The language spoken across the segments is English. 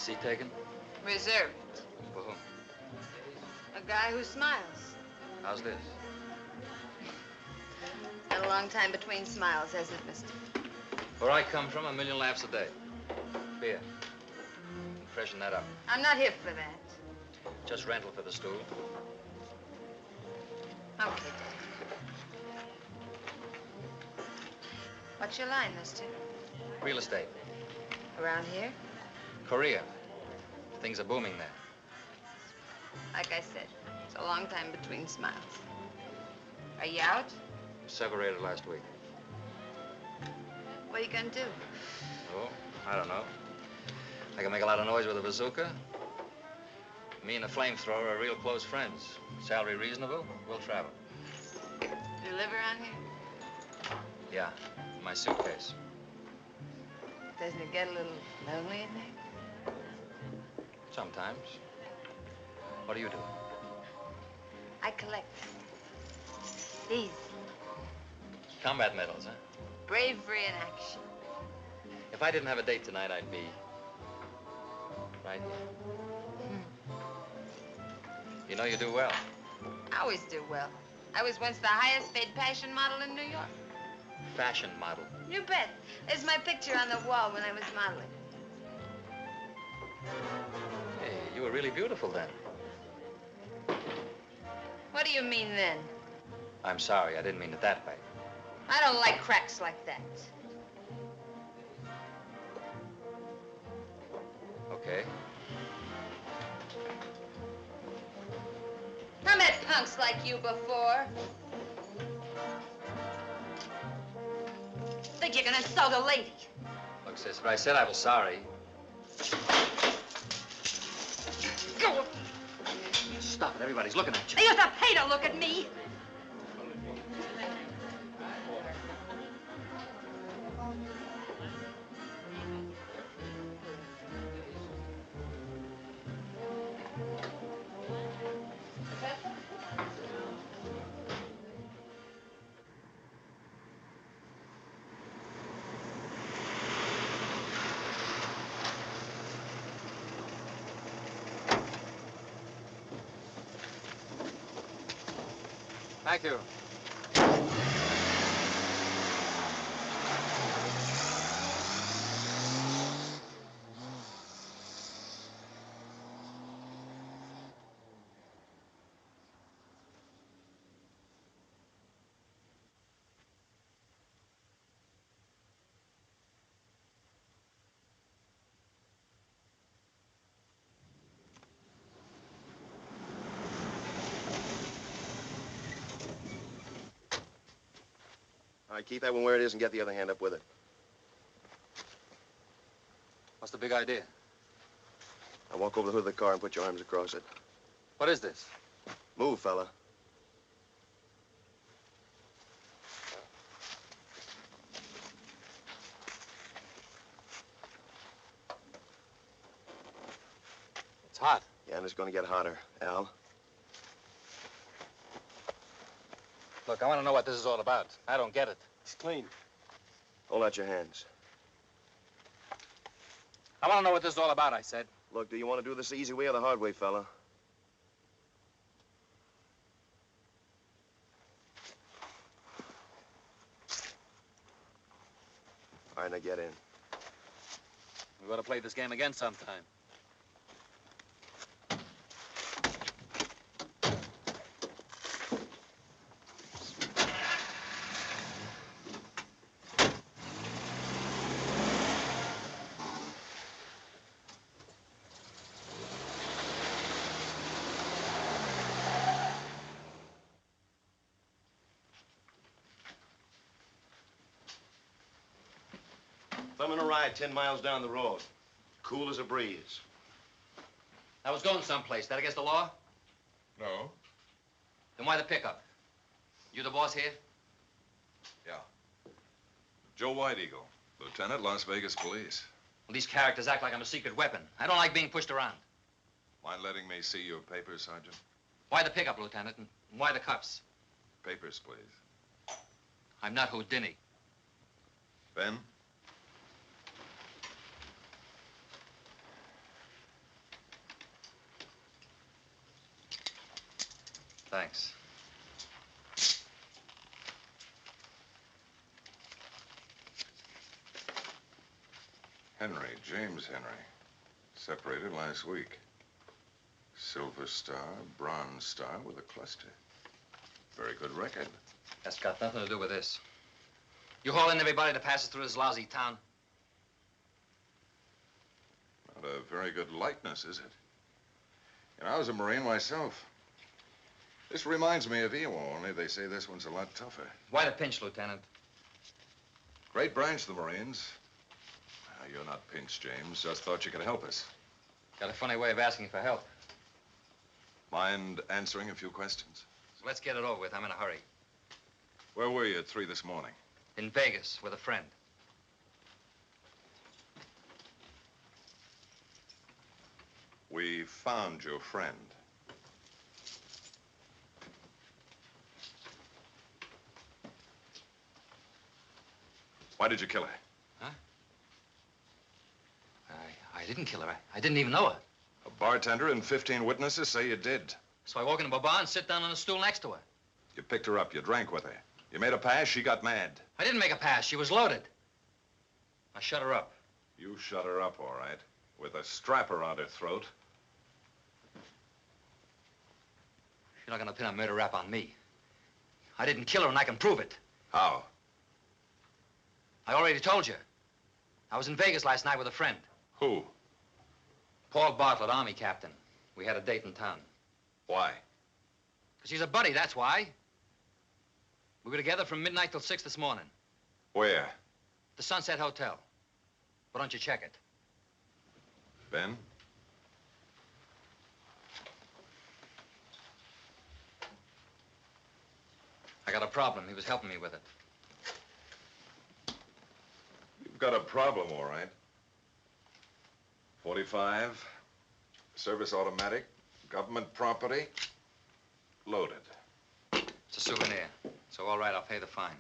Seat taken? Reserved. For whom? A guy who smiles. How's this? Had a long time between smiles, hasn't it, mister? Where I come from, 1,000,000 laughs a day. Beer. Freshen that up. I'm not here for that. Just rental for the stool. Okay, Dick. What's your line, mister? Real estate. Around here? Korea. Things are booming there. Like I said, it's a long time between smiles. Are you out? Separated last week. What are you gonna do? Oh, I don't know. I can make a lot of noise with a bazooka. Me and a flamethrower are real close friends. Salary reasonable, we'll travel. You live around here? Yeah, my suitcase. Doesn't it get a little lonely in there? Sometimes. What do you do? I collect. These. Combat medals, huh? Bravery in action. If I didn't have a date tonight, I'd be right here. You know you do well. I always do well. I was once the highest paid fashion model in New York. Fashion model. You bet. There's my picture on the wall when I was modeling. Hey, you were really beautiful then. What do you mean then? I'm sorry, I didn't mean it that way. I don't like cracks like that. Okay. I met punks like you before. Think you're gonna insult a lady? Look, sis, if I said I was sorry... Go. Stop it, everybody's looking at you. They used to pay to look at me. Thank you. right, keep that one where it is and get the other hand up with it. What's the big idea? Now walk over the hood of the car and put your arms across it. What is this? Move, fella. It's hot. Yeah, and it's going to get hotter, Al. Look, I want to know what this is all about. I don't get it. It's clean. Hold out your hands. I want to know what this is all about, I said. Look, do you want to do this the easy way or the hard way, fella? All right, now get in. We ought to play this game again sometime. Thumbing a ride 10 miles down the road. Cool as a breeze. I was going someplace. That against the law? No. Then why the pickup? You the boss here? Yeah. Joe White Eagle, Lieutenant, Las Vegas Police. Well, these characters act like I'm a secret weapon. I don't like being pushed around. Mind letting me see your papers, Sergeant? Why the pickup, Lieutenant? And why the cuffs? Papers, please. I'm not Houdini. Ben? Thanks. Henry, James Henry. Separated last week. Silver star, bronze star with a cluster. Very good record. That's got nothing to do with this. You haul in everybody that passes through this lousy town? Not a very good likeness, is it? And I was a Marine myself. This reminds me of Iowa, only they say this one's a lot tougher. Why the pinch, Lieutenant? Great branch, the Marines. You're not pinched, James. Just thought you could help us. Got a funny way of asking for help. Mind answering a few questions? So let's get it over with. I'm in a hurry. Where were you at 3 this morning? In Vegas with a friend. We found your friend. Why did you kill her? Huh? I didn't kill her. I didn't even know her. A bartender and 15 witnesses say you did. So I walk into a bar and sit down on a stool next to her. You picked her up. You drank with her. You made a pass. She got mad. I didn't make a pass. She was loaded. I shut her up. You shut her up, all right, with a strap around her throat. You're not going to pin a murder rap on me. I didn't kill her, and I can prove it. How? I already told you. I was in Vegas last night with a friend. Who? Paul Bartlett, Army captain. We had a date in town. Why? Because he's a buddy, that's why. We were together from midnight till 6 this morning. Where? The Sunset Hotel. Why don't you check it? Ben? I got a problem. He was helping me with it. You've got a problem, all right. 45, service automatic, government property, loaded. It's a souvenir. So, all right, I'll pay the fine.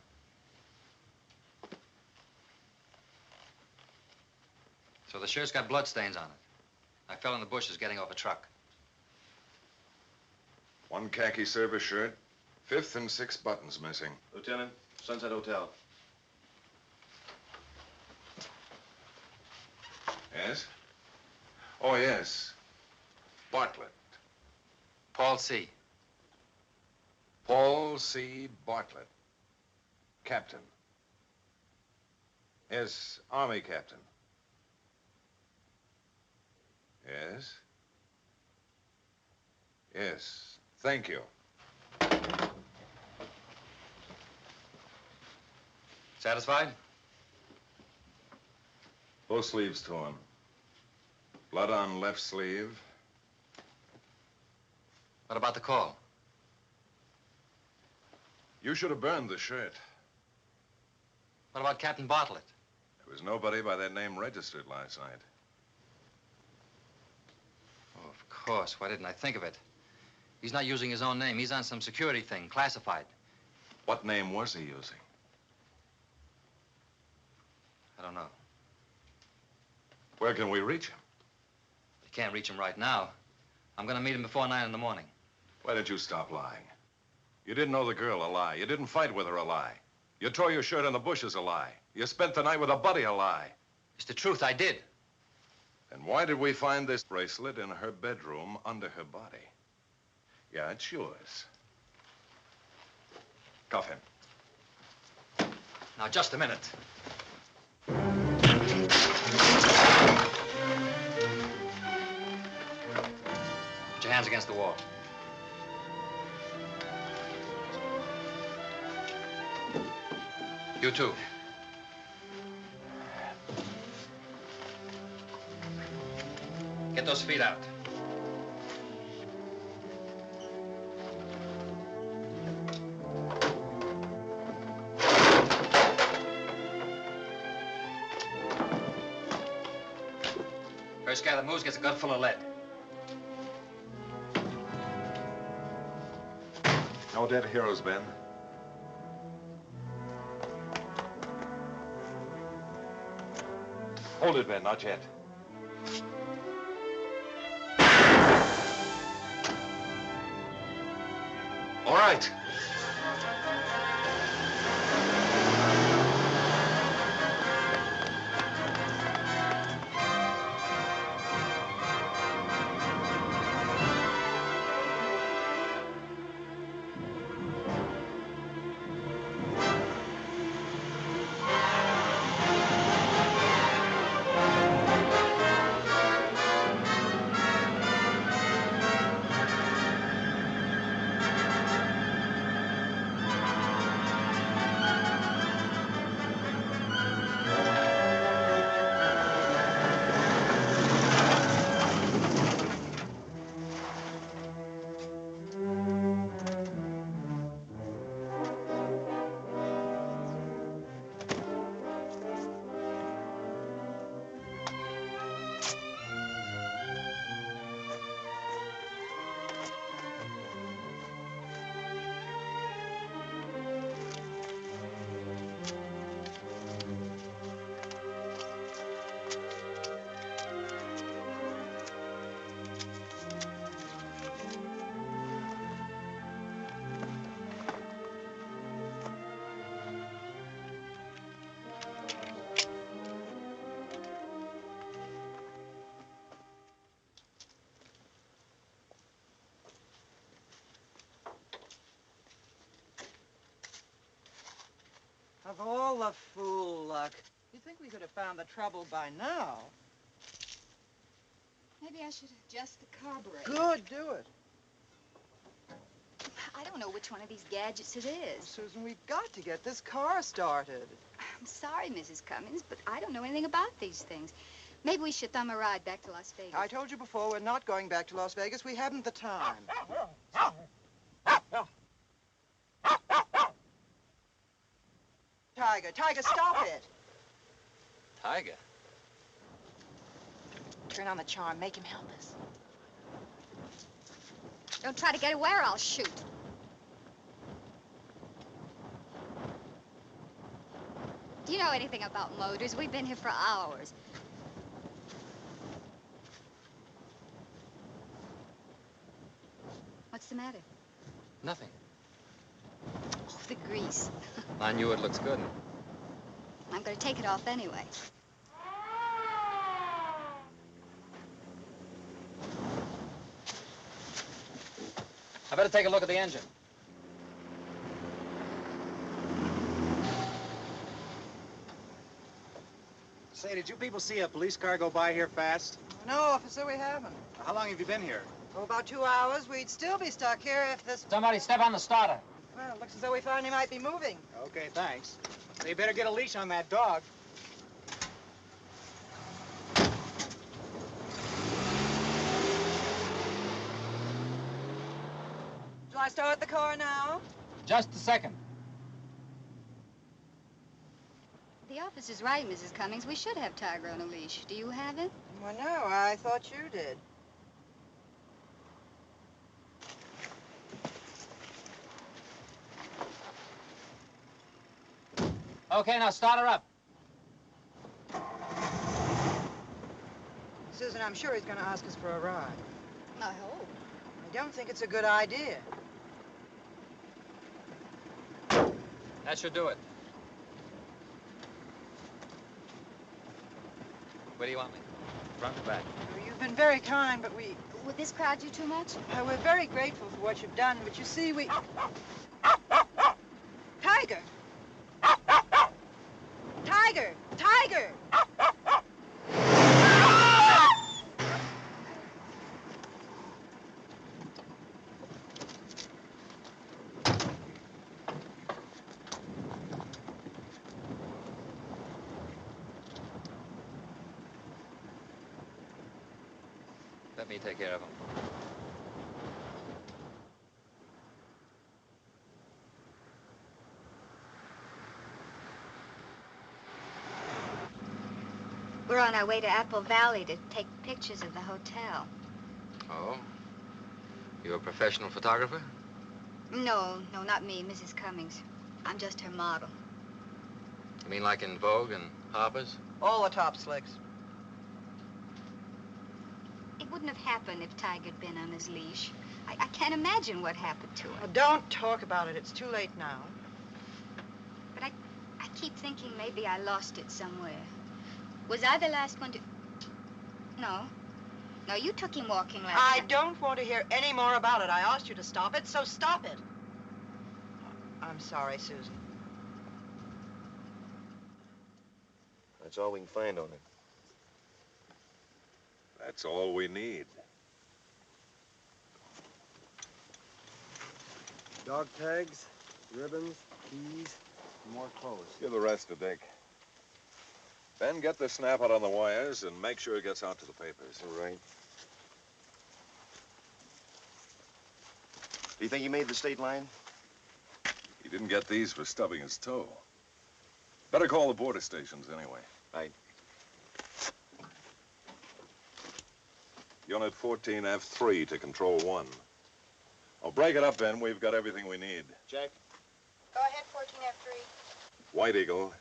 So the shirt's got bloodstains on it. I fell in the bushes getting off a truck. 1 khaki service shirt, 5th and 6th buttons missing. Lieutenant, Sunset Hotel. Yes? Oh, yes. Bartlett. Paul C. Paul C. Bartlett. Captain. Yes, Army captain. Yes? Yes, thank you. Satisfied? Both sleeves torn. Blood on left sleeve. What about the call? You should have burned the shirt. What about Captain Bartlett? There was nobody by that name registered last night. Oh, of course. Why didn't I think of it? He's not using his own name. He's on some security thing, classified. What name was he using? I don't know. Where can we reach him? You can't reach him right now. I'm gonna meet him before 9 in the morning. Why didn't you stop lying? You didn't know the girl, a lie. You didn't fight with her, a lie. You tore your shirt in the bushes, a lie. You spent the night with a buddy, a lie. It's the truth, I did. And why did we find this bracelet in her bedroom under her body? Yeah, it's yours. Cuff him. Now, just a minute. Put your hands against the wall. You too. Get those feet out. First guy that moves gets a gun full of lead. No dead heroes, Ben. Hold it, Ben, not yet. All right. Of all the fool luck, you'd think we could have found the trouble by now. Maybe I should adjust the carburetor. Good, do it. I don't know which one of these gadgets it is. Susan, we've got to get this car started. I'm sorry, Mrs. Cummings, but I don't know anything about these things. Maybe we should thumb a ride back to Las Vegas. I told you before, we're not going back to Las Vegas. We haven't the time. Tiger, stop it. Tiger? Turn on the charm. Make him help us. Don't try to get away or I'll shoot. Do you know anything about motors? We've been here for hours. What's the matter? Nothing. Oh, the grease. I knew it looks good. I'm going to take it off anyway. I better take a look at the engine. Say, did you people see a police car go by here fast? No, officer, we haven't. How long have you been here? Oh, about 2 hours. We'd still be stuck here if this... Somebody step on the starter. Well, it looks as though we finally might be moving. Okay, thanks. They better get a leash on that dog. Shall I start the car now? Just a second. The officer's right, Mrs. Cummings. We should have Tiger on a leash. Do you have it? Well, no, I thought you did. Okay, now start her up. Susan, I'm sure he's going to ask us for a ride. I hope. I don't think it's a good idea. That should do it. Where do you want me? Front or back? You've been very kind, but Would this crowd you too much? we're very grateful for what you've done, but you see, we... Tiger! Tiger! Tiger! Let me take care of him. We're on our way to Apple Valley to take pictures of the hotel. Oh? You a professional photographer? No, not me, Mrs. Cummings. I'm just her model. You mean like in Vogue and Harper's? All the top slicks. It wouldn't have happened if Tiger'd been on his leash. I can't imagine what happened to him. Well, don't talk about it. It's too late now. But I keep thinking maybe I lost it somewhere. Was I the last one to... No. No, you took him walking last I night. don't want to hear any more about it. I asked you to stop it, so stop it. I'm sorry, Susan. That's all we can find on it. That's all we need. Dog tags, ribbons, keys, more clothes. Give the rest to Dick. Ben, get the snap out on the wires and make sure it gets out to the papers. All right. Do you think he made the state line? He didn't get these for stubbing his toe. Better call the border stations anyway. Right. Unit 14F3 to Control 1. Oh, break it up, Ben. We've got everything we need. Jack? Go ahead, 14F3. White Eagle,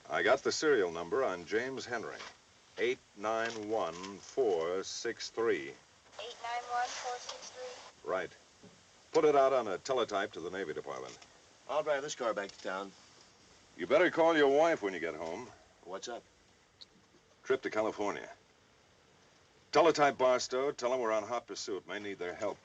I got the serial number on James Henry. 891463. 891463. Right. Put it out on a teletype to the Navy Department. I'll drive this car back to town. You better call your wife when you get home. What's up? Trip to California. Teletype Barstow, tell them we're on hot pursuit. May need their help.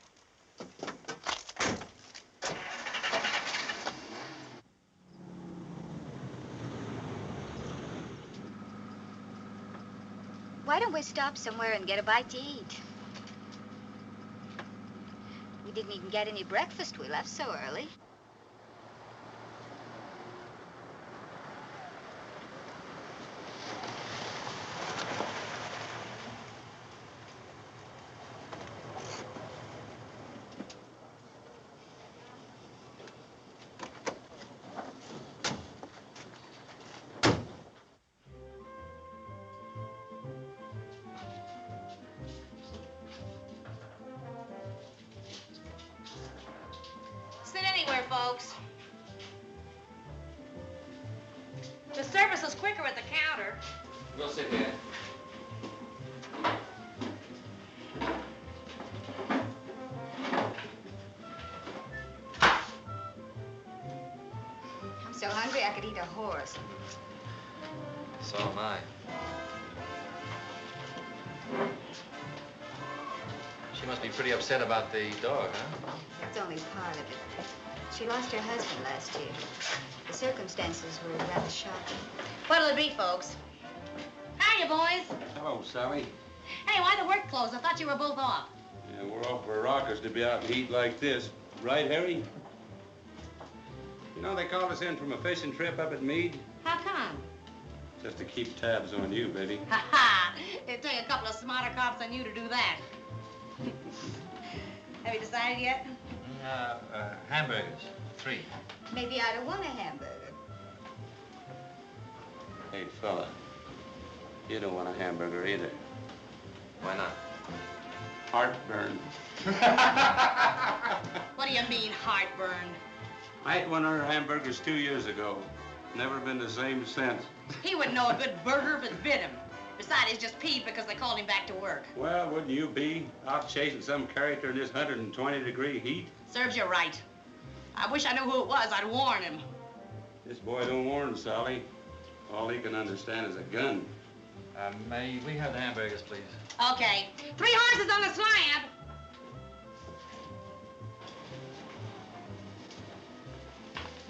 Why don't we stop somewhere and get a bite to eat? We didn't even get any breakfast. We left so early. Sit anywhere, folks. The service is quicker at the counter. We'll sit here. I'm so hungry I could eat a horse. So am I. She must be pretty upset about the dog, huh? That's only part of it. She lost her husband last year. The circumstances were rather shocking. What'll it be, folks? Hiya, boys. Hello, Sally. Hey, why the work clothes? I thought you were both off. Yeah, we're off for rockers to be out in heat like this. Right, Harry? You know, they called us in from a fishing trip up at Meade. How come? Just to keep tabs on you, baby. Ha ha! It'd take a couple of smarter cops than you to do that. Have you decided yet? Hamburgers. 3. Maybe I don't want a hamburger. Hey, fella. You don't want a hamburger either. Why not? Heartburn. What do you mean, heartburn? I ate one of her hamburgers 2 years ago. Never been the same since. He wouldn't know a good burger if it bit him. Besides, he's just peeved because they called him back to work. Well, wouldn't you be out chasing some character in this 120-degree heat? Serves you right. I wish I knew who it was. I'd warn him. This boy don't warn, Sally. All he can understand is a gun. May we have the hamburgers, please? Okay. 3 horses on the slab.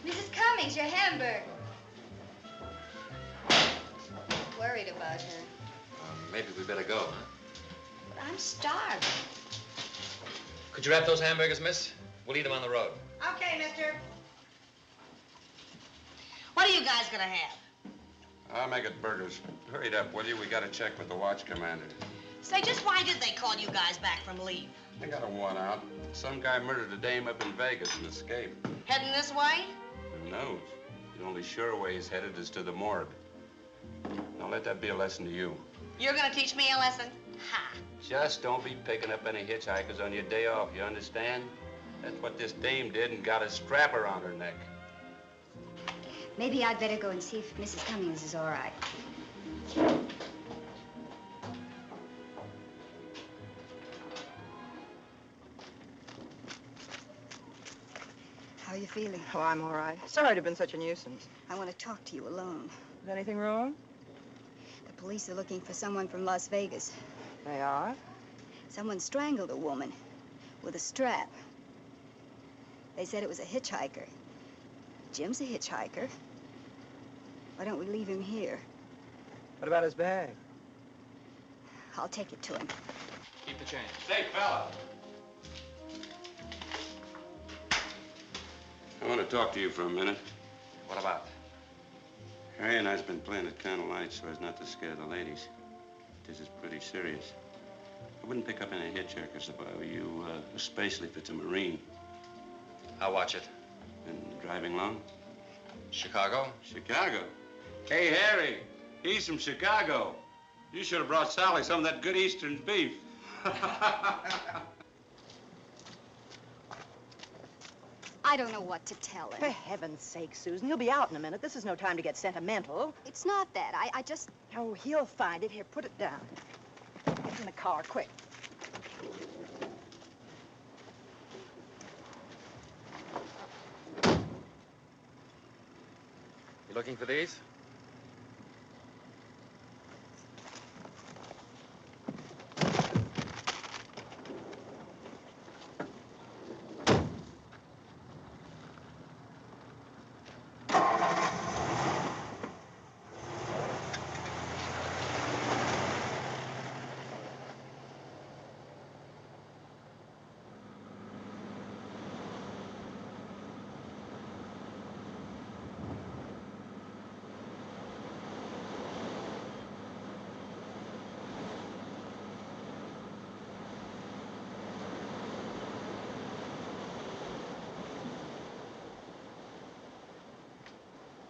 Mrs. Cummings, your hamburger. Worried about her. Maybe we better go, huh? But I'm starving. Could you wrap those hamburgers, miss? We'll eat them on the road. Okay, mister. What are you guys gonna have? I'll make it burgers. Hurry it up, will you? We got to check with the watch commander. Say, just why did they call you guys back from leave? I got a one out. Some guy murdered a dame up in Vegas and escaped. Heading this way? Who knows? The only sure way he's headed is to the morgue. Now let that be a lesson to you. You're gonna teach me a lesson? Ha! Just don't be picking up any hitchhikers on your day off, you understand? That's what this dame did and got a strap around her neck. Maybe I'd better go and see if Mrs. Cummings is all right. How are you feeling? Oh, I'm all right. Sorry to have been such a nuisance. I want to talk to you alone. Is anything wrong? The police are looking for someone from Las Vegas. They are? Someone strangled a woman with a strap. They said it was a hitchhiker. Jim's a hitchhiker. Why don't we leave him here? What about his bag? I'll take it to him. Keep the change. Say, fella. I want to talk to you for a minute. What about? Harry and I's been playing it kind of light so as not to scare the ladies. This is pretty serious. I wouldn't pick up any hitchhikers if I were you, especially if it's a Marine. I'll watch it. And driving long? Chicago? Chicago? Hey, Harry, he's from Chicago. You should have brought Sally some of that good Eastern beef. I don't know what to tell For him. heaven's sake, Susan, you'll be out in a minute. This is no time to get sentimental. It's not that. I just... Oh, he'll find it. Here, put it down. Get in the car, quick. You looking for these?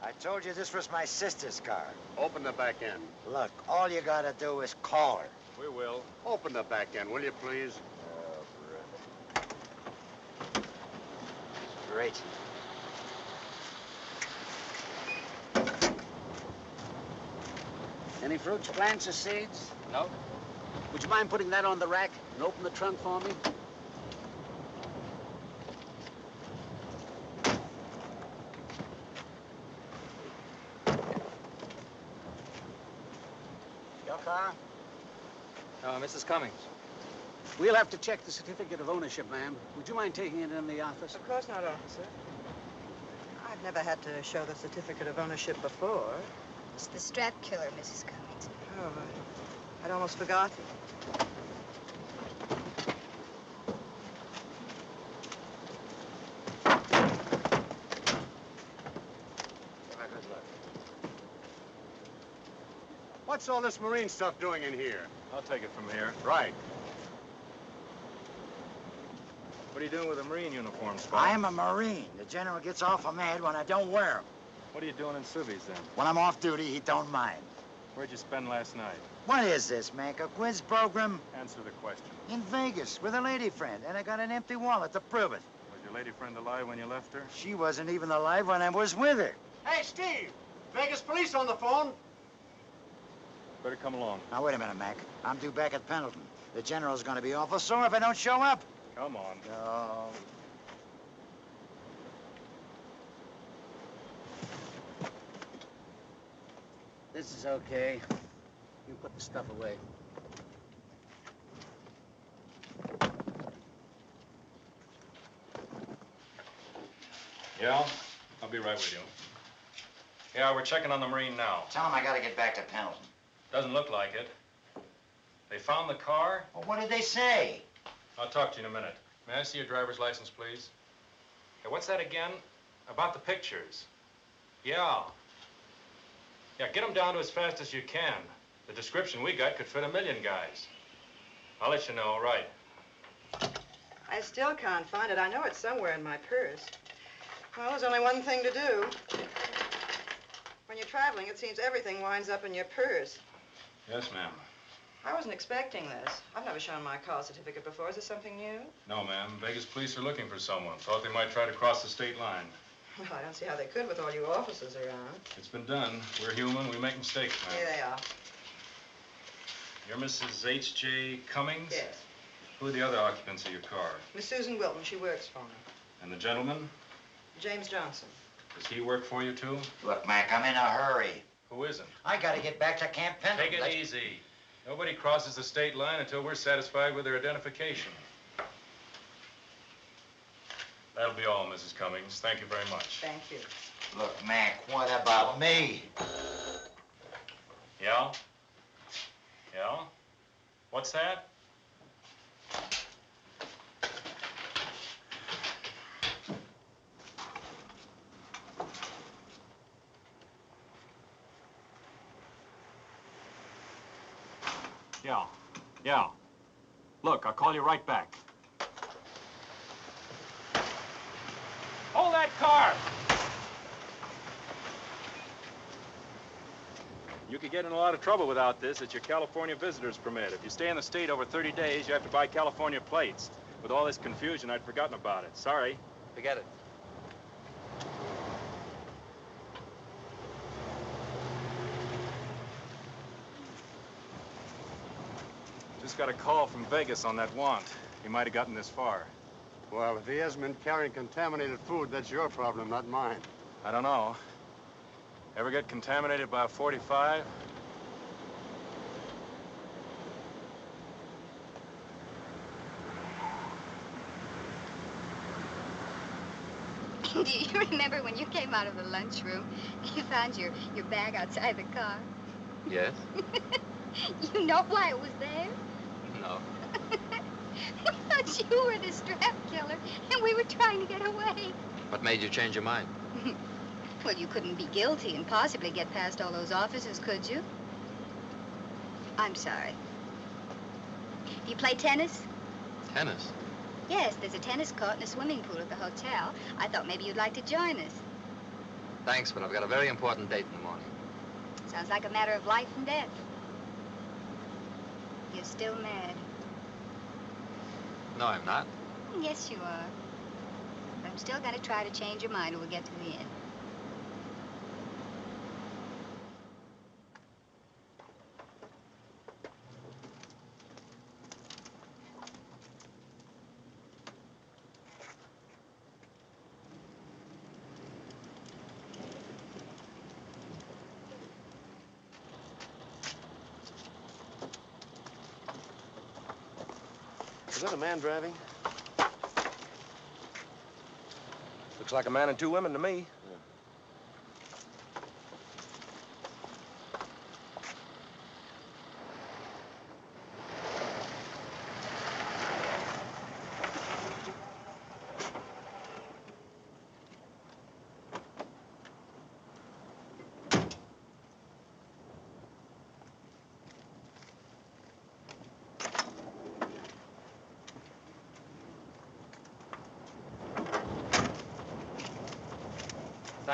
I told you this was my sister's car. Open the back end. Look, all you gotta do is call her. We will. Open the back end, will you, please? Oh, brother. Great. Any fruits, plants, or seeds? No. Would you mind putting that on the rack and open the trunk for me? Your car? Mrs. Cummings. We'll have to check the certificate of ownership, ma'am. Would you mind taking it in the office? Of course not, officer. I've never had to show the certificate of ownership before. It's the strap killer, Mrs. Cummings. Oh, I'd almost forgotten. Good luck. What's all this Marine stuff doing in here? I'll take it from here. Right. What are you doing with a Marine uniform, Spot? I am a Marine. The General gets awful mad when I don't wear them. What are you doing in civvies, then? When I'm off duty, he don't mind. Where'd you spend last night? What is this, Mac? A quiz program? Answer the question. In Vegas, with a lady friend, and I got an empty wallet to prove it. Was your lady friend alive when you left her? She wasn't even alive when I was with her. Hey, Steve! Vegas police on the phone. Better come along. Now, wait a minute, Mac. I'm due back at Pendleton. The General's gonna be awful sore if I don't show up. Come on. No. This is okay. You put the stuff away. Yeah, I'll be right with you. Yeah, we're checking on the Marine now. Tell him I gotta get back to Pendleton. Doesn't look like it. They found the car. Well, what did they say? I'll talk to you in a minute. May I see your driver's license, please? Hey, what's that again? About the pictures. Yeah. Yeah, get them down to as fast as you can. The description we got could fit 1,000,000 guys. I'll let you know, right. I still can't find it. I know it's somewhere in my purse. Well, there's only one thing to do. When you're traveling, it seems everything winds up in your purse. Yes, ma'am. I wasn't expecting this. I've never shown my call certificate before. Is this something new? No, ma'am. Vegas police are looking for someone. Thought they might try to cross the state line. Well, I don't see how they could with all you officers around. It's been done. We're human. We make mistakes, ma'am. Here they are. You're Mrs. H.J. Cummings? Yes. Who are the other occupants of your car? Miss Susan Wilton. She works for me. And the gentleman? James Johnson. Does he work for you, too? Look, Mac, I'm in a hurry. Who isn't? I gotta get back to Camp Pendleton. Take it easy. Nobody crosses the state line until we're satisfied with their identification. That'll be all, Mrs. Cummings. Thank you very much. Thank you. Look, Mac, what about me? Yeah? Yeah? What's that? Yeah. Yeah. Look, I'll call you right back. Hold that car! You could get in a lot of trouble without this. It's your California visitor's permit. If you stay in the state over 30 days, you have to buy California plates. With all this confusion, I'd forgotten about it. Sorry. Forget it. Just got a call from Vegas on that want. He might have gotten this far. Well, if he hasn't been carrying contaminated food, that's your problem, not mine. I don't know. Ever get contaminated by a 45? Do you remember when you came out of the lunchroom, you found your bag outside the car? Yes? You know why it was there? No. We thought you were the strap killer, and we were trying to get away. What made you change your mind? Well, you couldn't be guilty and possibly get past all those officers, could you? I'm sorry. Do you play tennis? Tennis? Yes, there's a tennis court and a swimming pool at the hotel. I thought maybe you'd like to join us. Thanks, but I've got a very important date in the morning. Sounds like a matter of life and death. You're still mad. No, I'm not. Yes, you are. But I'm still going to try to change your mind when we get to the end. Is that a man driving? Looks like a man and two women to me.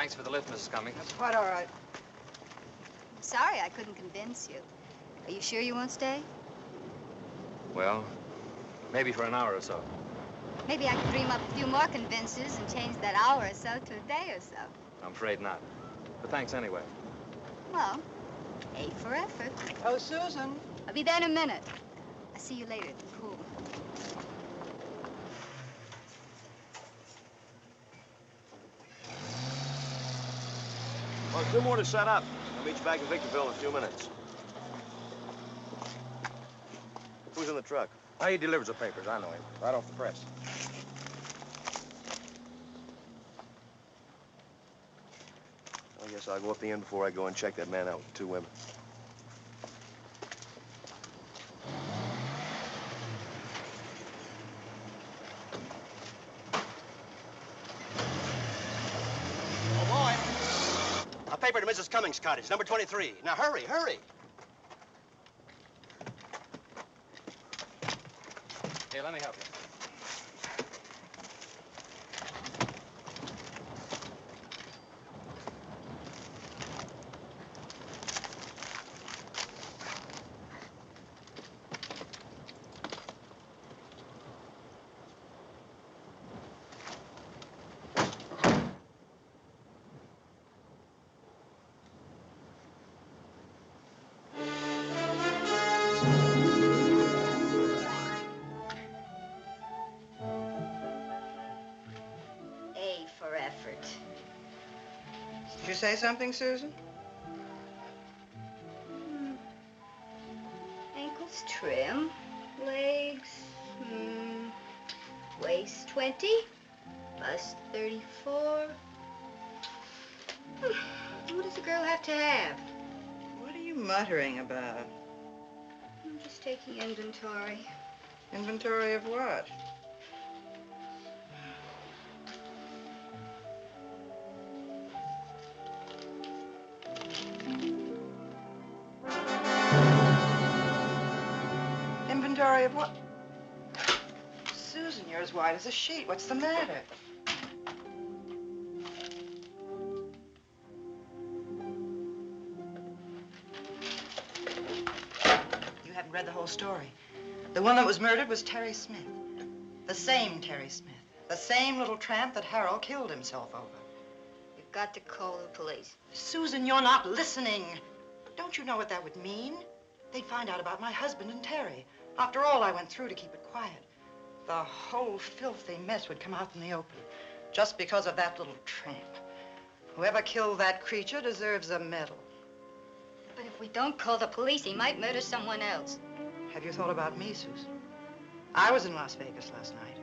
Thanks for the lift, Mrs. Cummings. That's quite all right. I'm sorry I couldn't convince you. Are you sure you won't stay? Well, maybe for an hour or so. Maybe I could dream up a few more convinces and change that hour or so to a day or so. I'm afraid not. But thanks anyway. Well, A for effort. Oh, Susan. I'll be there in a minute. I'll see you later at the pool. Well, 2 more to set up. I'll meet you back in Victorville in a few minutes. Who's in the truck? Oh, he delivers the papers. I know him. Right off the press. I guess I'll go up the inn before I go and check that man out with the 2 women. Oh, boy. A paper to Mrs. Cummings' cottage, number 23. Now, hurry, hurry. Here, let me help you. Did you say something, Susan? Ankles trim, legs, waist 20, bust 34. What does a girl have to have? What are you muttering about? I'm just taking inventory. Inventory of what? Inventory of what? Susan, you're as white as a sheet. What's the matter? You haven't read the whole story. The one that was murdered was Terry Smith. The same Terry Smith. The same little tramp that Harold killed himself over. You've got to call the police. Susan, you're not listening. Don't you know what that would mean? They'd find out about my husband and Terry. After all I went through to keep it quiet. The whole filthy mess would come out in the open. Just because of that little tramp. Whoever killed that creature deserves a medal. But if we don't call the police, he might murder someone else. Have you thought about me, Susan? I was in Las Vegas last night.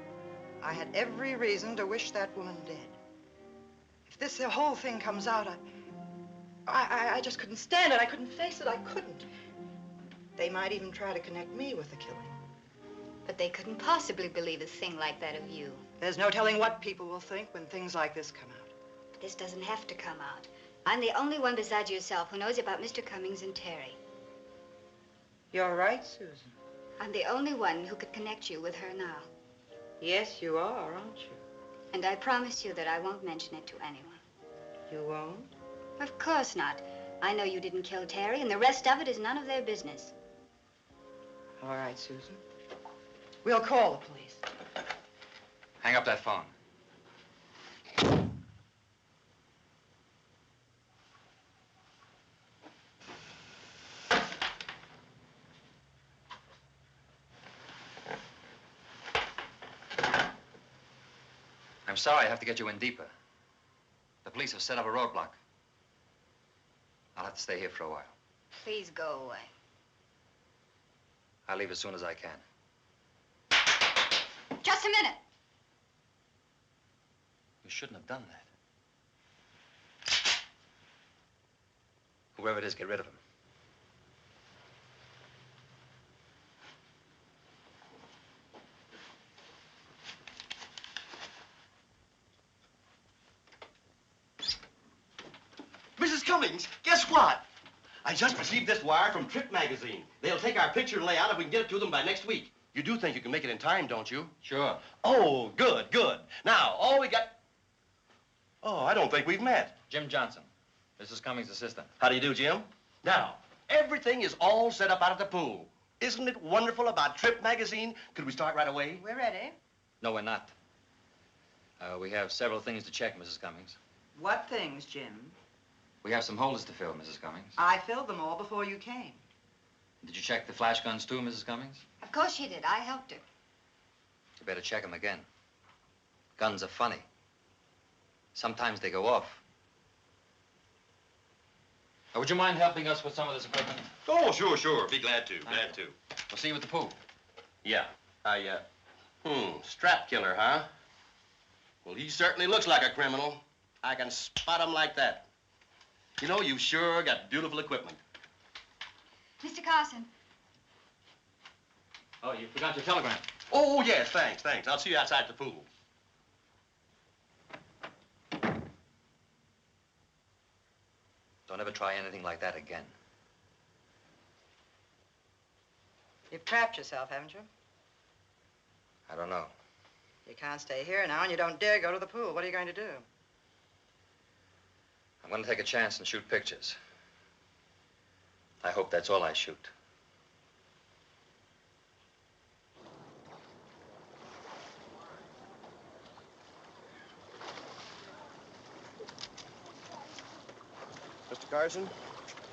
I had every reason to wish that woman dead. If this whole thing comes out, I just couldn't stand it. I couldn't face it. I couldn't. They might even try to connect me with the killing. But they couldn't possibly believe a thing like that of you. There's no telling what people will think when things like this come out. But this doesn't have to come out. I'm the only one besides yourself who knows about Mr. Cummings and Terry. You're right, Susan. I'm the only one who could connect you with her now. Yes, you are, aren't you? And I promise you that I won't mention it to anyone. You won't? Of course not. I know you didn't kill Terry, and the rest of it is none of their business. All right, Susan. We'll call the police. Hang up that phone. I'm sorry I have to get you in deeper. The police have set up a roadblock. I'll have to stay here for a while. Please go away. I'll leave as soon as I can. Just a minute. You shouldn't have done that. Whoever it is, get rid of him. Mrs. Cummings, guess what? I just received this wire from Trip magazine. They'll take our picture and layout if we can get it to them by next week. You do think you can make it in time, don't you? Sure. Oh, good, good. Now, all we got... Oh, I don't think we've met. Jim Johnson, Mrs. Cummings' assistant. How do you do, Jim? Now, everything is all set up out at the pool. Isn't it wonderful about Trip magazine? Could we start right away? We're ready. No, we're not. We have several things to check, Mrs. Cummings. What things, Jim? We have some holders to fill, Mrs. Cummings. I filled them all before you came. Did you check the flash guns, too, Mrs. Cummings? Of course she did. I helped her. You better check them again. Guns are funny. Sometimes they go off. Would you mind helping us with some of this equipment? Oh, sure. Be glad to, glad to. We'll see you at the pool. Yeah. Strap killer, huh? Well, he certainly looks like a criminal. I can spot him like that. You know, you've sure got beautiful equipment. Mr. Carson. Oh, you forgot your telegram. Oh, yes, thanks. I'll see you outside the pool. Don't ever try anything like that again. You've trapped yourself, haven't you? I don't know. You can't stay here now, and you don't dare go to the pool. What are you going to do? I'm going to take a chance and shoot pictures. I hope that's all I shoot. Mr. Carson?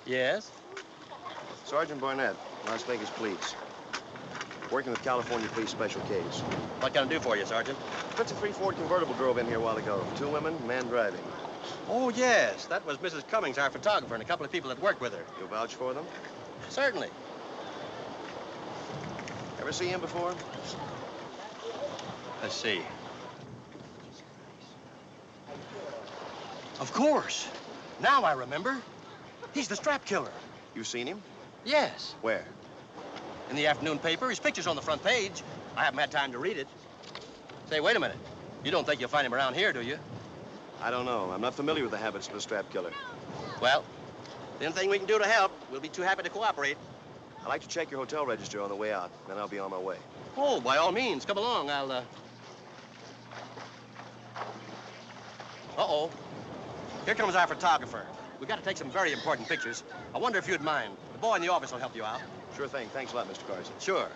Yes? Sergeant Barnett, Las Vegas Police. Working with California Police Special Case. What can I do for you, Sergeant? It's a 3 Ford convertible drove in here a while ago. 2 women, man driving. Oh, yes. That was Mrs. Cummings, our photographer, and a couple of people that worked with her. You vouch for them? Certainly. Ever see him before? Let's see. Of course. Now I remember. He's the strap killer. You seen him? Yes. Where? In the afternoon paper. His picture's on the front page. I haven't had time to read it. Say, wait a minute. You don't think you'll find him around here, do you? I don't know. I'm not familiar with the habits of the strap killer. Well, the only thing we can do to help, we'll be too happy to cooperate. I'd like to check your hotel register on the way out. Then I'll be on my way. Oh, by all means. Come along. Uh-oh. Here comes our photographer. We've got to take some very important pictures. I wonder if you'd mind. The boy in the office will help you out. Sure thing. Thanks a lot, Mr. Carson. Sure.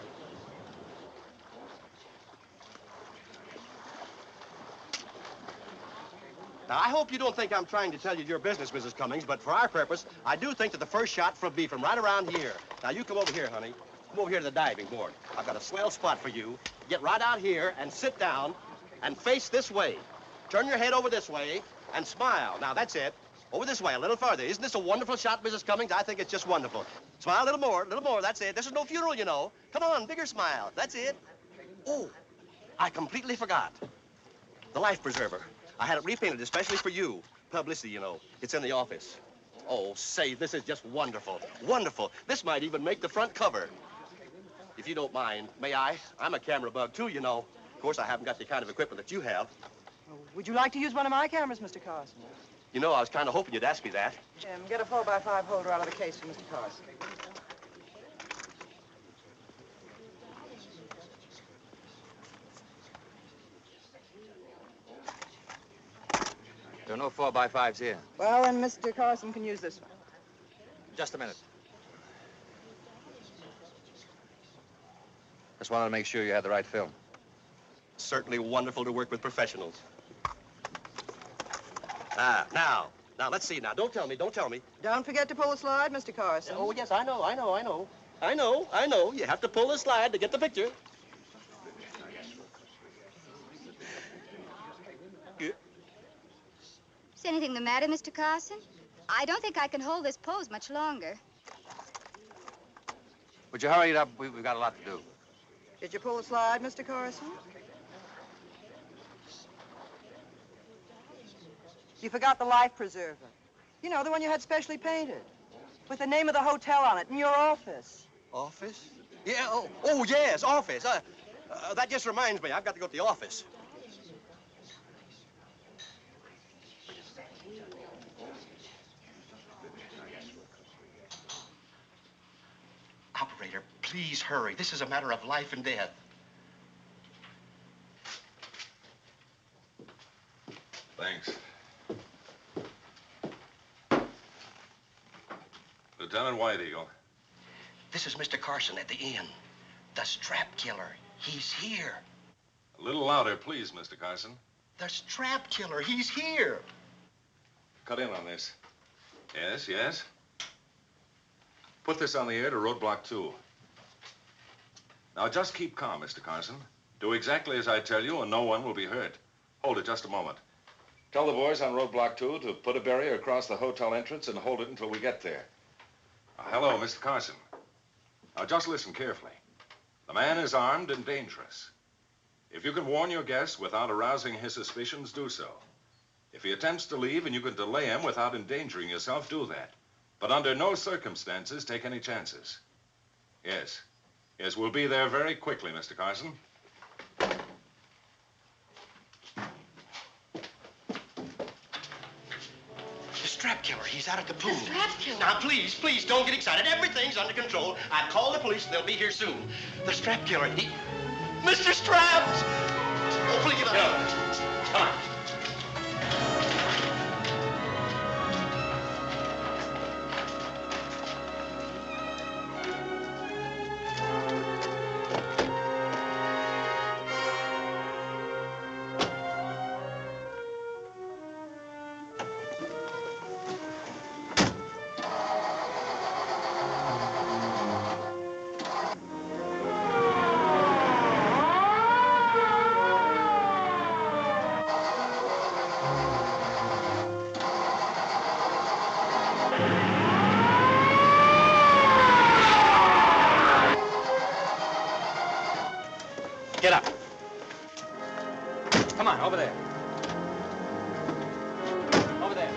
Now, I hope you don't think I'm trying to tell you your business, Mrs. Cummings, but for our purpose, I do think that the first shot will be from right around here. Now, you come over here, honey. Come over here to the diving board. I've got a swell spot for you. Get right out here and sit down and face this way. Turn your head over this way and smile. Now, that's it. Over this way, a little further. Isn't this a wonderful shot, Mrs. Cummings? I think it's just wonderful. Smile a little more, that's it. This is no funeral, you know. Come on, bigger smile. That's it. Oh, I completely forgot. The life preserver. I had it repainted especially for you. Publicity, you know. It's in the office. Oh, say, this is just wonderful. Wonderful. This might even make the front cover. If you don't mind, may I? I'm a camera bug, too, you know. Of course, I haven't got the kind of equipment that you have. Would you like to use one of my cameras, Mr. Carson? You know, I was kind of hoping you'd ask me that. Jim, get a 4x5 holder out of the case for Mr. Carson. There are no 4x5s here. Well, then Mr. Carson can use this one. Just a minute. Just wanted to make sure you had the right film. Certainly wonderful to work with professionals. Now, let's see. Now, don't tell me. Don't forget to pull the slide, Mr. Carson. Oh, yes, I know. You have to pull the slide to get the picture. Is anything the matter, Mr. Carson? I don't think I can hold this pose much longer. Would you hurry it up? We've got a lot to do. Did you pull the slide, Mr. Carson? You forgot the life preserver. You know, the one you had specially painted. With the name of the hotel on it in your office. Office? Yeah, oh yes, office. That just reminds me, I've got to go to the office. Operator, please hurry. This is a matter of life and death. Thanks. Lieutenant White Eagle. This is Mr. Carson at the inn. The strap killer. He's here. A little louder, please, Mr. Carson. The strap killer. He's here. Cut in on this. Yes, yes. Put this on the air to roadblock 2. Now, just keep calm, Mr. Carson. Do exactly as I tell you, and no one will be hurt. Hold it just a moment. Tell the boys on roadblock 2 to put a barrier across the hotel entrance and hold it until we get there. Hello, Mr. Carson. Now, just listen carefully. The man is armed and dangerous. If you can warn your guest without arousing his suspicions, do so. If he attempts to leave and you can delay him without endangering yourself, do that. But under no circumstances take any chances. Yes. Yes, we'll be there very quickly, Mr. Carson. The strap killer. He's out at the pool. The strap killer? Now, please, please, don't get excited. Everything's under control. I've called the police, and they'll be here soon. The strap killer, he... Mr. Straps! Oh, please, get up. Come on. Get up. Come on, over there. Over there.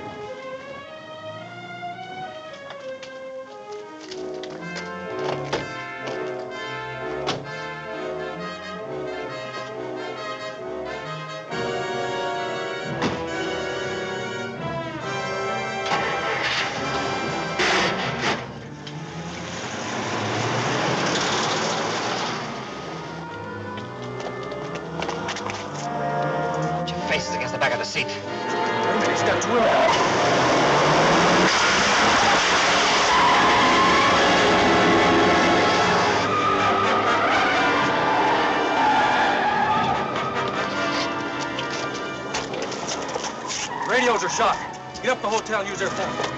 Faces against the back of the seat. He's got two of them. Radios are shot. Get up the hotel and use their phone.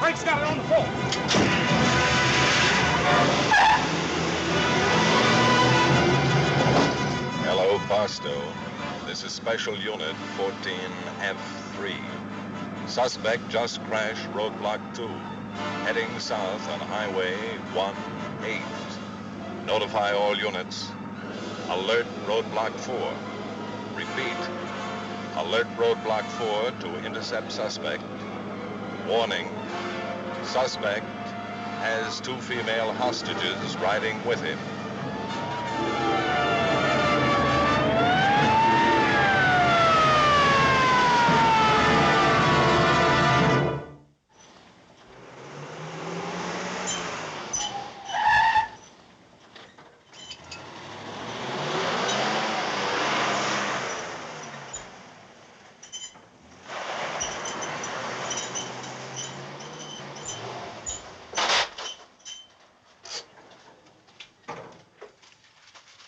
Frank's got it on the phone. Hello, Barstow. This is Special Unit 14F3. Suspect just crashed roadblock 2, heading south on Highway 18. Notify all units. Alert roadblock 4. Repeat. Alert roadblock 4 to intercept suspect. Warning. Suspect has 2 female hostages riding with him.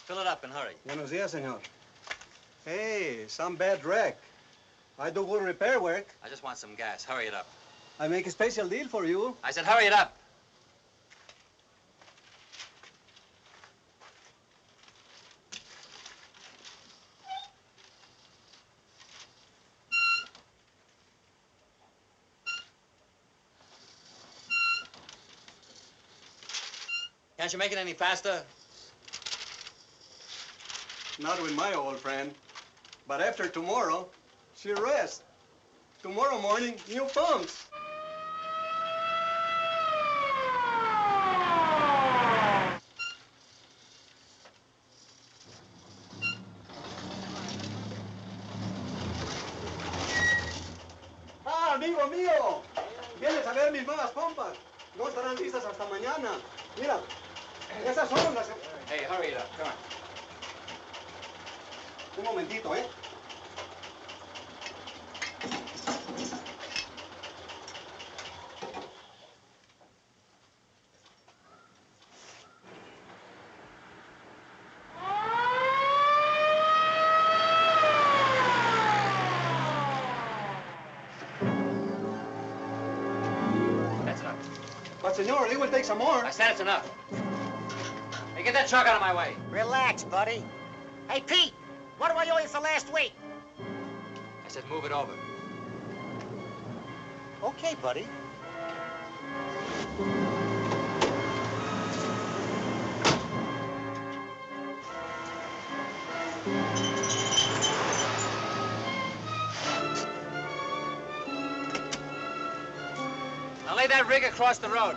Fill it up and hurry. Buenos dias, senor. Hey, some bad wreck. I do good repair work. I just want some gas. Hurry it up. I make a special deal for you. I said hurry it up. Can't you make it any faster? Not with my old friend. But after tomorrow, she rests. Tomorrow morning, new pumps. hasta mañana. Mira, esas son las... Hey, hurry it up. Come on. Un momentito, ¿eh? That's enough. But, senor, he will take some more. I said it's enough. Hey, get that truck out of my way. Relax, buddy. Hey, Pete, what do I owe you for last week? I said move it over. Okay, buddy. Now lay that rig across the road.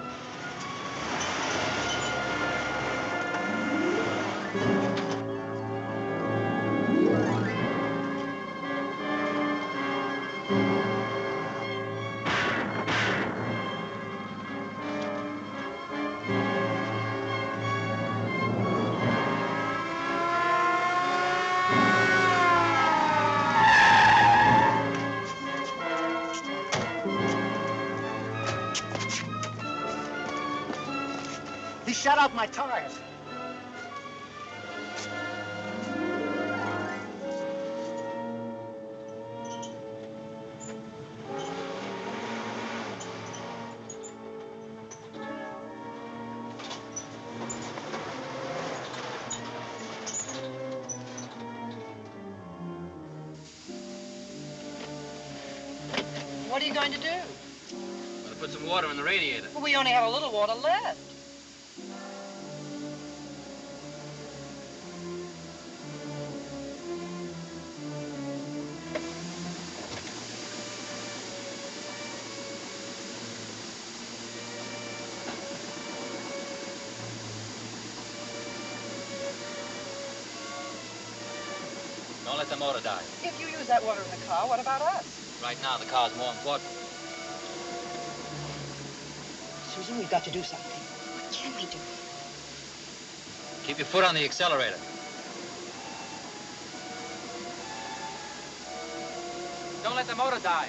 He shut out my tires. What are you going to do? I'm gonna put some water in the radiator. Well, we only have a little water left. Don't let the motor die. If you use that water in the car, what about us? Right now, the car's more important. Susan, we've got to do something. What can we do? Keep your foot on the accelerator. Don't let the motor die.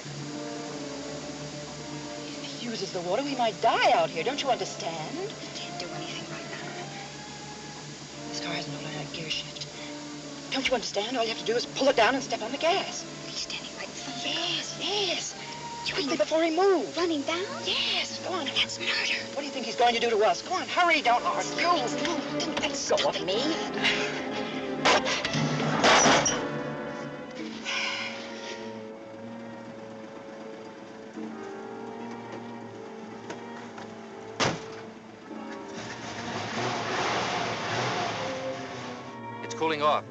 If he uses the water, we might die out here. Don't you understand? We can't do anything right now. This car has an automatic gear shift. Don't you understand? All you have to do is pull it down and step on the gas. He's standing right in front of the car. Yes. Quickly before he moves. Running down? Yes. Go on. That's murder. What do you think he's going to do to us? Go on, hurry. Don't argue. Let's go with me. It's cooling off.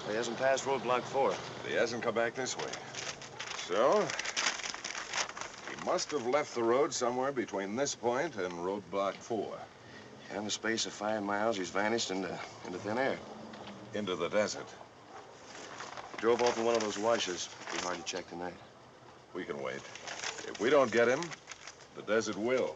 He hasn't passed roadblock 4. He hasn't come back this way. So, he must have left the road somewhere between this point and roadblock 4. In the space of 5 miles, he's vanished into thin air. Into the desert. Drove off in one of those washes. Be hard to check tonight. We can wait. If we don't get him, the desert will.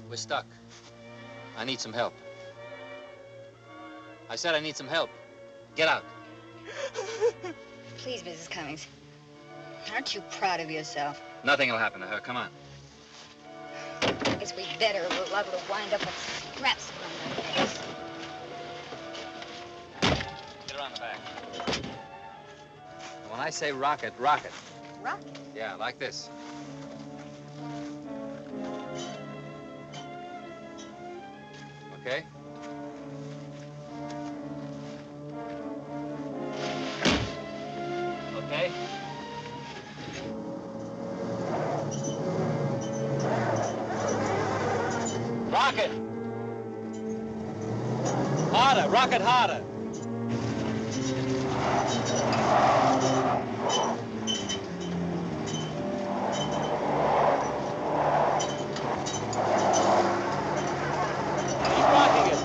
We're stuck. I need some help. I said I need some help. Get out. Please, Mrs. Cummings. Aren't you proud of yourself? Nothing will happen to her. Come on. guess we'd better, or we're liable to wind up with scraps around our heads. Get around the back. When I say rocket, rocket. Rocket? Yeah, like this. Okay? Okay? Rocket! Harder, rocket harder. Keep rocking it.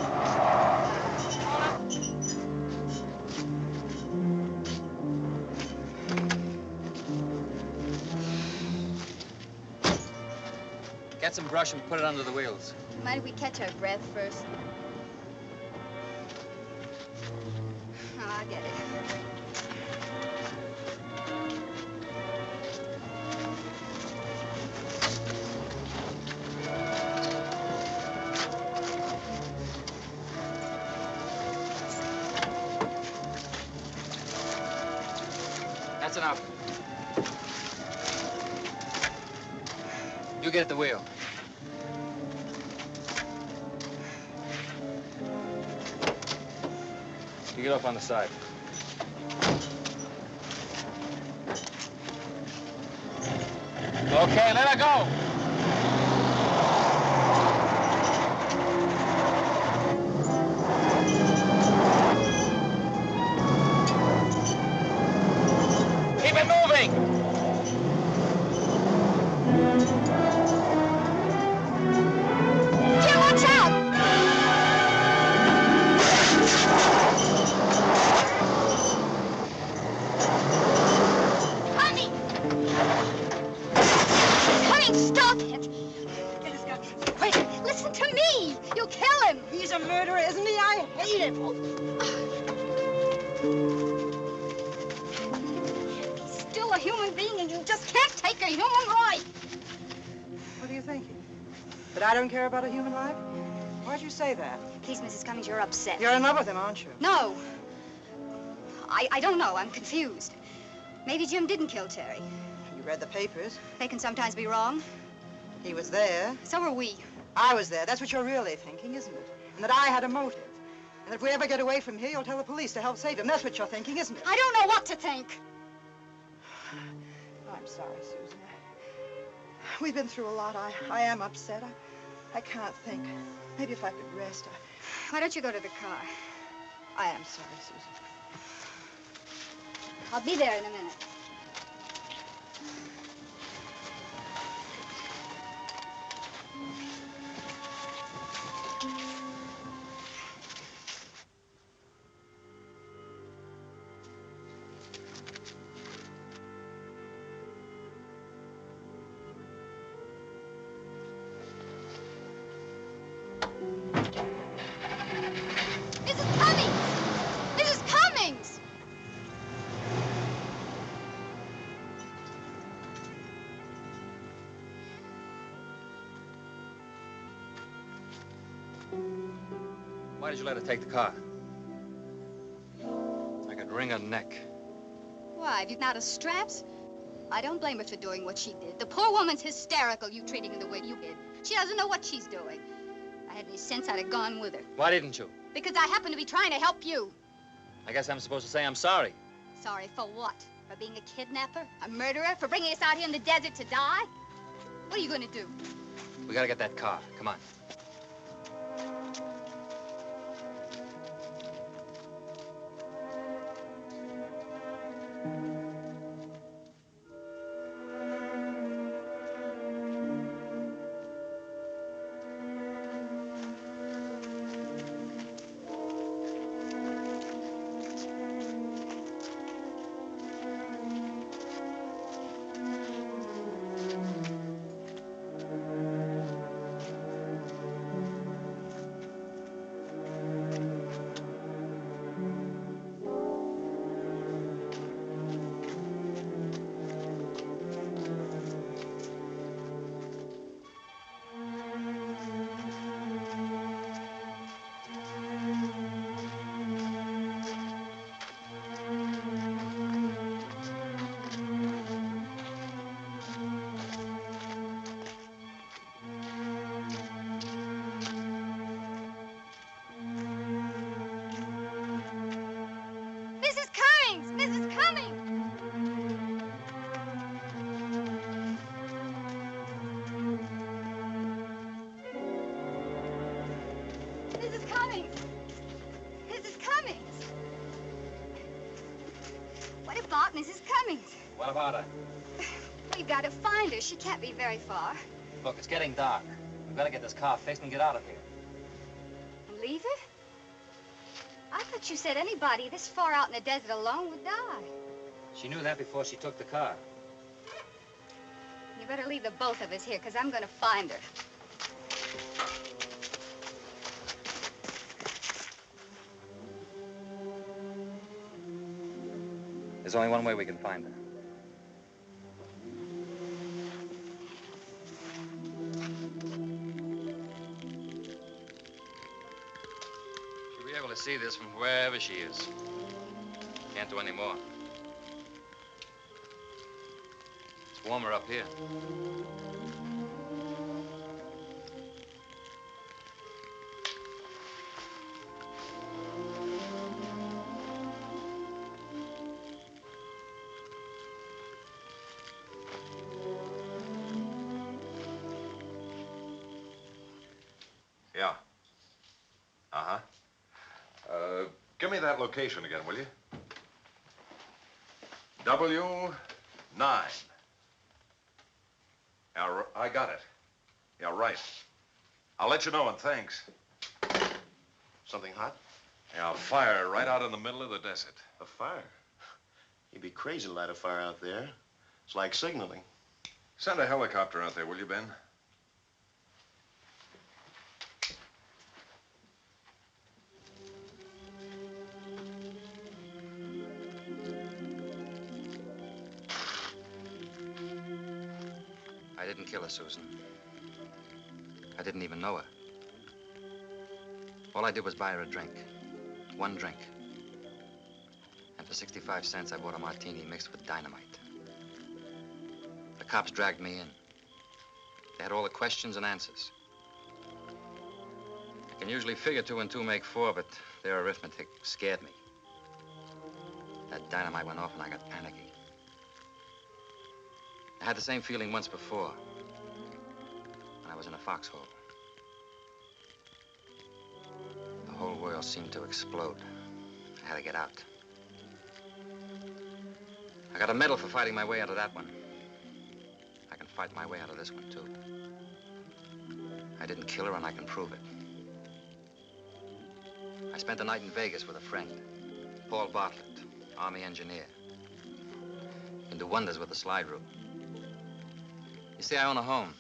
Get some brush and put it under the wheels. Mind if we catch our breath first? Oh, I get it. That's enough. You get at the wheel. You get off on the side. Okay, let her go. Keep it moving. Jim, watch out! Honey! Honey, stop it! Get his gun. Wait, listen to me! You'll kill him! He's a murderer, isn't he? I hate him. He's still a human being, and you just can't take a human life! What are you thinking? That I don't care about a human life? Why'd you say that? Please, Mrs. Cummings, you're upset. You're in love with him, aren't you? No. I don't know. I'm confused. Maybe Jim didn't kill Terry. You read the papers. They can sometimes be wrong. He was there. So are we. I was there. That's what you're really thinking, isn't it? And that I had a motive. And if we ever get away from here, you'll tell the police to help save him. That's what you're thinking, isn't it? I don't know what to think. I'm sorry, Susan. We've been through a lot. I am upset. I can't think. Maybe if I could rest. Why don't you go to the car? I am sorry, Susan. I'll be there in a minute. Mrs. Cummings! Mrs. Cummings! Why did you let her take the car? I could wring her neck. Why, have you not a straps? I don't blame her for doing what she did. The poor woman's hysterical, you treating her the way you did. She doesn't know what she's doing. If I had any sense, I'd have gone with her. Why didn't you? Because I happen to be trying to help you. I guess I'm supposed to say I'm sorry. Sorry for what? For being a kidnapper? A murderer? For bringing us out here in the desert to die? What are you going to do? We gotta get that car. Come on. Cummings! Mrs. Cummings! What about Mrs. Cummings? What about her? We've got to find her. She can't be very far. Look, it's getting dark. We've got to get this car fixed and get out of here. And leave her? I thought you said anybody this far out in the desert alone would die. She knew that before she took the car. You better leave the both of us here, because I'm going to find her. There's only one way we can find her. She'll be able to see this from wherever she is. Can't do any more. It's warmer up here. Yeah. Uh-huh. Give me that location again, will you? W9. Yeah, I got it. Yeah, right. I'll let you know, and thanks. Something hot? Yeah, a fire right out in the middle of the desert. A fire? You'd be crazy to light a fire out there. It's like signaling. Send a helicopter out there, will you, Ben? I didn't kill her, Susan. I didn't even know her. All I did was buy her a drink. One drink. And for 65 cents, I bought a martini mixed with dynamite. The cops dragged me in. They had all the questions and answers. I can usually figure 2 and 2 make 4, but their arithmetic scared me. That dynamite went off and I got panicky. I had the same feeling once before, when I was in a foxhole. The whole world seemed to explode. I had to get out. I got a medal for fighting my way out of that one. I can fight my way out of this one, too. I didn't kill her, and I can prove it. I spent the night in Vegas with a friend, Paul Bartlett, Army engineer. He can do wonders with the slide rule. You see, I own a home.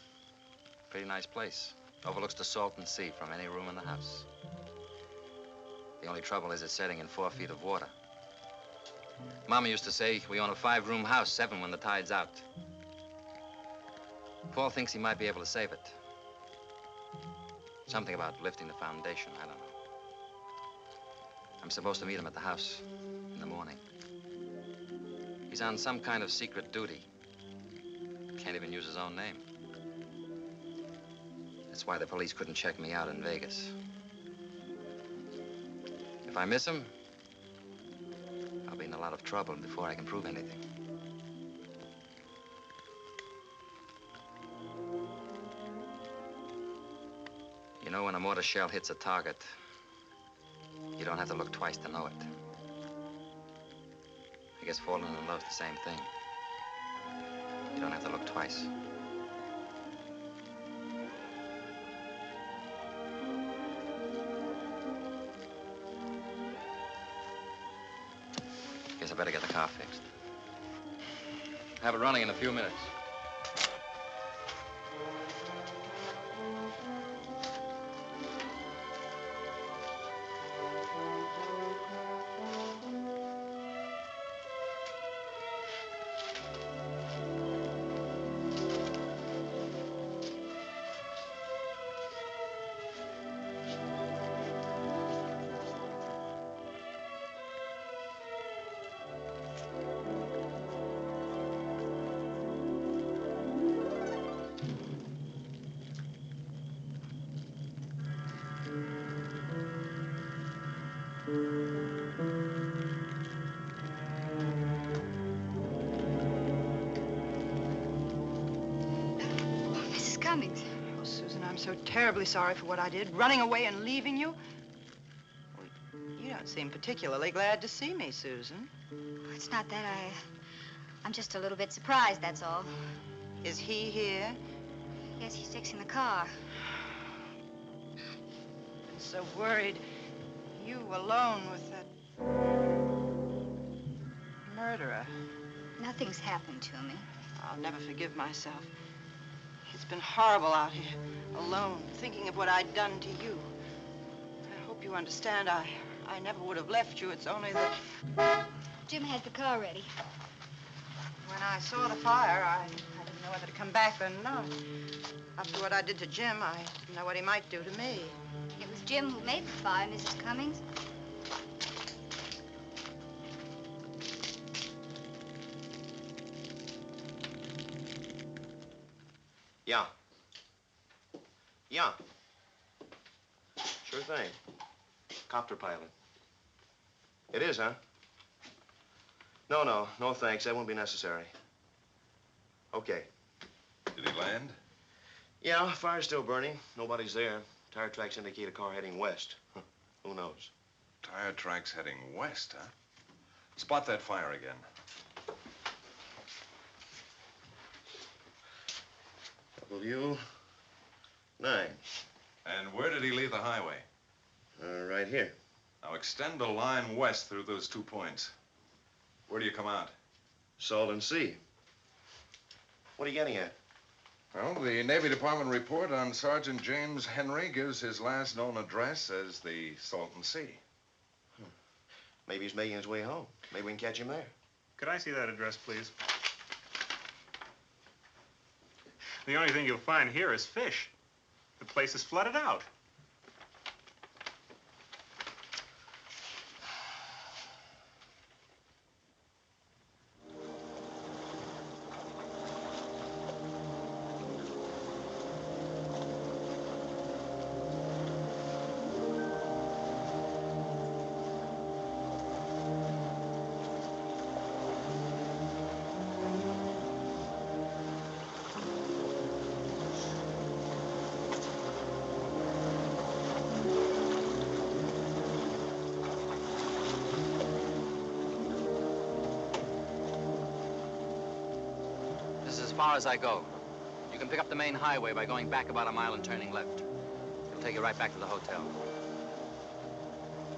Pretty nice place. Overlooks the Salton Sea from any room in the house. The only trouble is it's setting in 4 feet of water. Mama used to say we own a 5-room house, 7 when the tide's out. Paul thinks he might be able to save it. Something about lifting the foundation, I don't know. I'm supposed to meet him at the house in the morning. He's on some kind of secret duty. Can't even use his own name. That's why the police couldn't check me out in Vegas. If I miss him, I'll be in a lot of trouble before I can prove anything. You know, when a mortar shell hits a target, you don't have to look twice to know it. I guess falling in love's the same thing. You don't have to look twice. Guess I better get the car fixed. Have it running in a few minutes. Mrs. Cummings. Oh, Susan, I'm so terribly sorry for what I did, running away and leaving you. don't seem particularly glad to see me, Susan. It's not that. I'm just a little bit surprised, that's all. Is he here? Yes, he's fixing the car. I'm so worried. You alone with that murderer. Nothing's happened to me. I'll never forgive myself. It's been horrible out here, alone, thinking of what I'd done to you. I hope you understand. I never would have left you. It's only that... Jim has the car ready. When I saw the fire, I didn't know whether to come back or not. After what I did to Jim, I didn't know what he might do to me. It was Jim who made the fire, Mrs. Cummings. Yeah. Yeah. Sure thing. Copter pilot. It is, huh? No, thanks. That won't be necessary. Okay. Did he land? Yeah, fire's still burning. Nobody's there. Tire tracks indicate a car heading west. Who knows? Tire tracks heading west, huh? Spot that fire again. W9. And where did he leave the highway? Right here. Now extend the line west through those 2 points. Where do you come out? Salton Sea. What are you getting at? Well, the Navy Department report on Sergeant James Henry gives his last known address as the Salton Sea. Maybe he's making his way home. Maybe we can catch him there. Could I see that address, please? The only thing you'll find here is fish. The place is flooded out. As far as I go. You can pick up the main highway by going back about a mile and turning left. It'll take you right back to the hotel.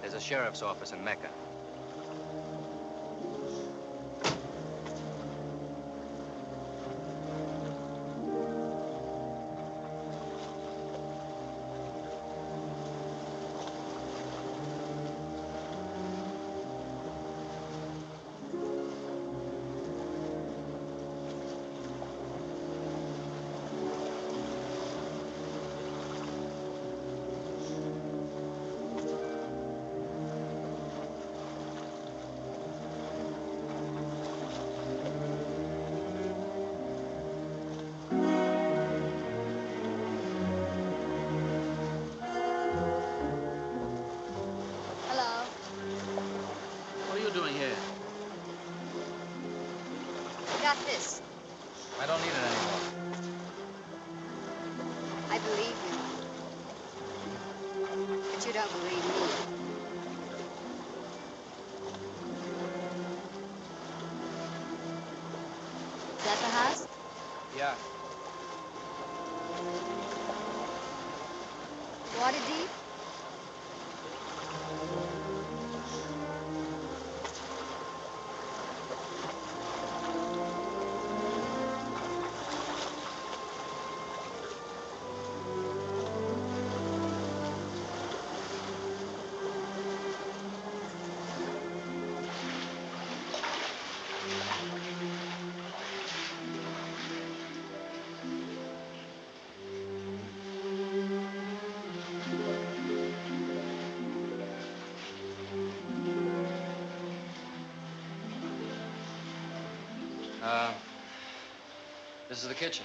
There's a sheriff's office in Mecca. Got this. I don't need it anymore. I believe you. But you don't believe me. Is that the house? Yeah. Water deep? This is the kitchen.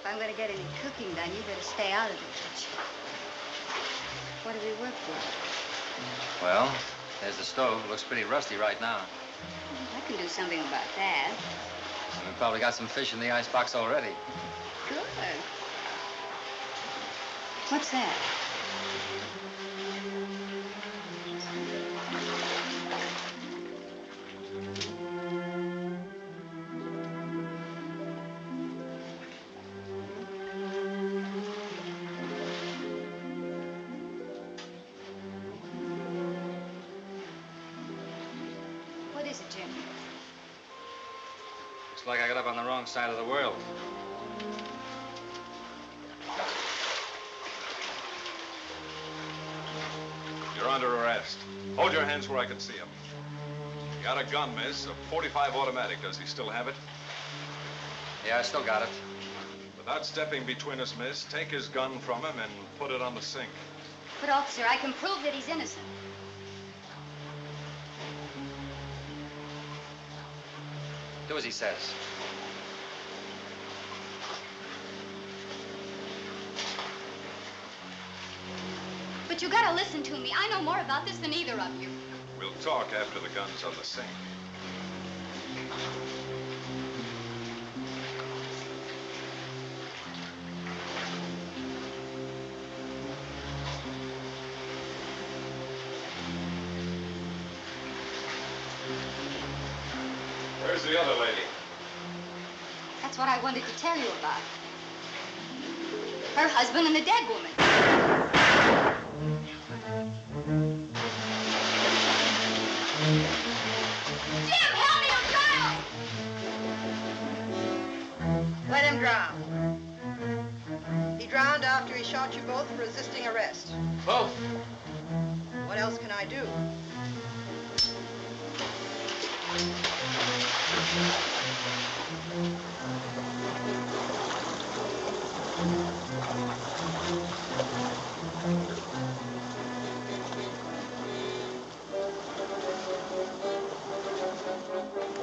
If I'm going to get any cooking done, you better stay out of the kitchen. What do we work with? Well, there's the stove. It looks pretty rusty right now. I can do something about that. And we've probably got some fish in the icebox already. Good. What's that? Looks like I got up on the wrong side of the world. You're under arrest. Hold your hands where I can see him. You got a gun, miss. A .45 automatic. Does he still have it? Yeah, I still got it. Without stepping between us, miss, take his gun from him and put it on the sink. But, officer, I can prove that he's innocent. Do as he says. But you gotta listen to me. I know more about this than either of you. We'll talk after the gun's on the sink. Where's the other lady? That's what I wanted to tell you about. Her husband and the dead woman. Jim, help me, he'll drown! Let him drown. He drowned after he shot you both for resisting arrest. Both? What else can I do?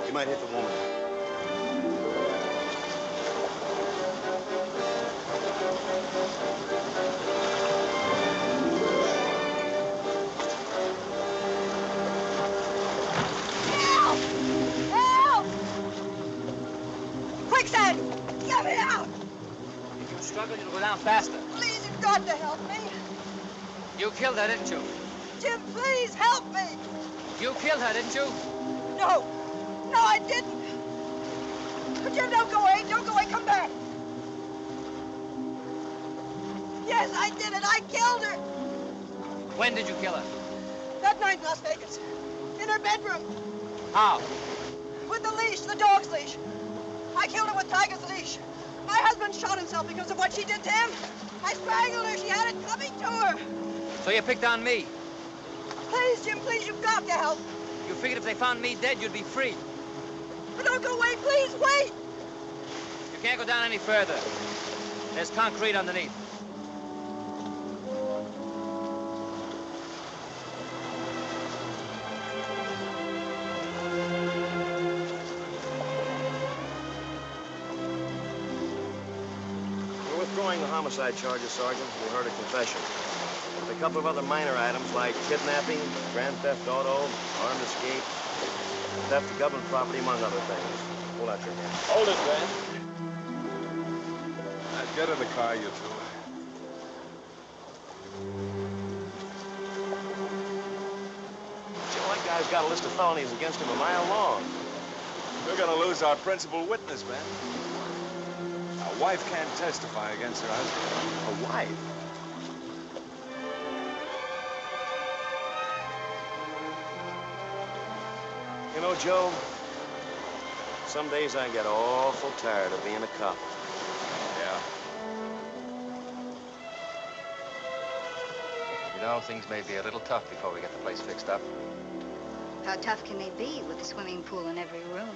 You might hit the woman. Help! Help! Quicksand! Get me out! If you struggle, you'll go down faster. Please, you've got to help me. You killed her, didn't you? Jim, please help me. You killed her, didn't you? No. No, I didn't. Jim, don't go away. Don't go away. Come back. Yes, I did it. I killed her. When did you kill her? That night in Las Vegas. In her bedroom. How? With the leash, the dog's leash. I killed her with Tiger's leash. My husband shot himself because of what she did to him. I strangled her. She had it coming to her. So you picked on me? Please, Jim, please, you've got to help. You figured if they found me dead, you'd be free. But don't go away, please, wait! You can't go down any further. There's concrete underneath. We're withdrawing the homicide charges, Sergeant. We heard a confession. A couple of other minor items like kidnapping, grand theft auto, armed escape, theft of government property, among other things. Hold out your hand. Hold it, Ben. Now, get in the car, you two. Joe, that guy's got a list of felonies against him a mile long. We're gonna lose our principal witness, Ben. A wife can't testify against her husband. A wife? You know, Joe, some days I get awful tired of being a cop. Yeah. You know, things may be a little tough before we get the place fixed up. How tough can they be with a swimming pool in every room?